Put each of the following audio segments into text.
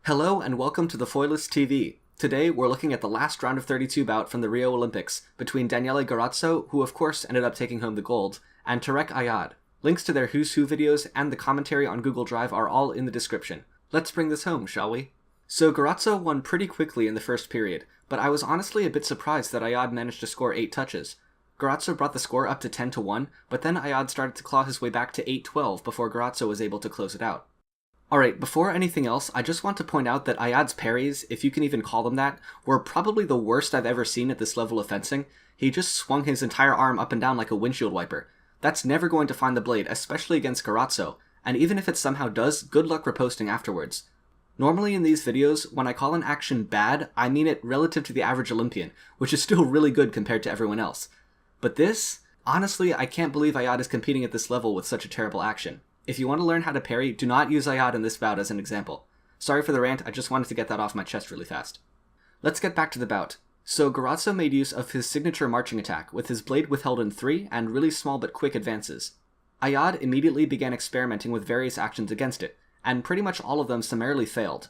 Hello and welcome to the Foilist TV. Today we're looking at the last round of 32 bout from the Rio Olympics between Daniele Garozzo, who of course ended up taking home the gold, and Tarek Ayad. Links to their Who's Who videos and the commentary on Google Drive are all in the description. Let's bring this home, shall we? So Garozzo won pretty quickly in the first period, but I was honestly a bit surprised that Ayad managed to score 8 touches. Garozzo brought the score up to 10-1, but then Ayad started to claw his way back to 8-12 before Garozzo was able to close it out. Alright, before anything else, I just want to point out that Ayad's parries, if you can even call them that, were probably the worst I've ever seen at this level of fencing. He just swung his entire arm up and down like a windshield wiper. That's never going to find the blade, especially against Garozzo, and even if it somehow does, good luck riposting afterwards. Normally in these videos, when I call an action bad, I mean it relative to the average Olympian, which is still really good compared to everyone else. But this? Honestly, I can't believe Ayad is competing at this level with such a terrible action. If you want to learn how to parry, do not use Ayad in this bout as an example. Sorry for the rant, I just wanted to get that off my chest really fast. Let's get back to the bout. So Garozzo made use of his signature marching attack, with his blade withheld in 3 and really small but quick advances. Ayad immediately began experimenting with various actions against it, and pretty much all of them summarily failed.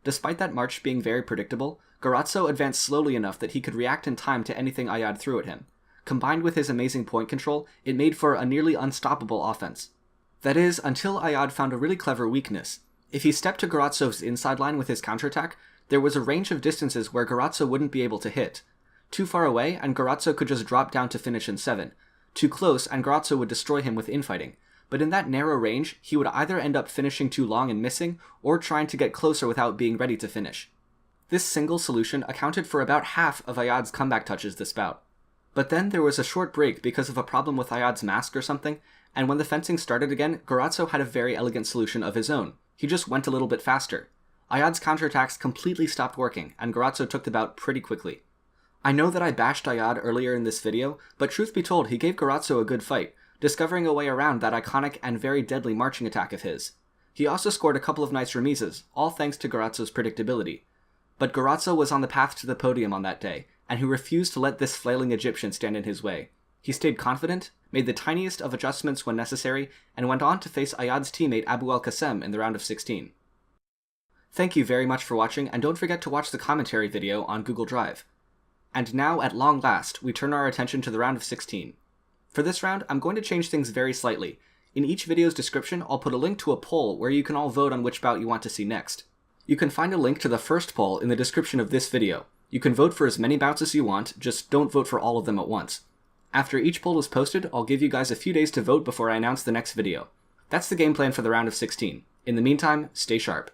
Despite that march being very predictable, Garozzo advanced slowly enough that he could react in time to anything Ayad threw at him. Combined with his amazing point control, it made for a nearly unstoppable offense. That is, until Ayad found a really clever weakness. If he stepped to Garozzo's inside line with his counterattack, there was a range of distances where Garozzo wouldn't be able to hit. Too far away, and Garozzo could just drop down to finish in 7. Too close, and Garozzo would destroy him with infighting. But in that narrow range, he would either end up finishing too long and missing, or trying to get closer without being ready to finish. This single solution accounted for about half of Ayad's comeback touches this bout. But then there was a short break because of a problem with Ayad's mask or something, and when the fencing started again, Garozzo had a very elegant solution of his own. He just went a little bit faster. Ayad's counterattacks completely stopped working, and Garozzo took the bout pretty quickly. I know that I bashed Ayad earlier in this video, but truth be told, he gave Garozzo a good fight, discovering a way around that iconic and very deadly marching attack of his. He also scored a couple of nice remises, all thanks to Garozzo's predictability. But Garozzo was on the path to the podium on that day, and he refused to let this flailing Egyptian stand in his way. He stayed confident, made the tiniest of adjustments when necessary, and went on to face Ayad's teammate Abu Al-Qassem in the round of 16. Thank you very much for watching, and don't forget to watch the commentary video on Google Drive. And now, at long last, we turn our attention to the round of 16. For this round, I'm going to change things very slightly. In each video's description, I'll put a link to a poll where you can all vote on which bout you want to see next. You can find a link to the first poll in the description of this video. You can vote for as many bouts as you want, just don't vote for all of them at once. After each poll is posted, I'll give you guys a few days to vote before I announce the next video. That's the game plan for the round of 16. In the meantime, stay sharp.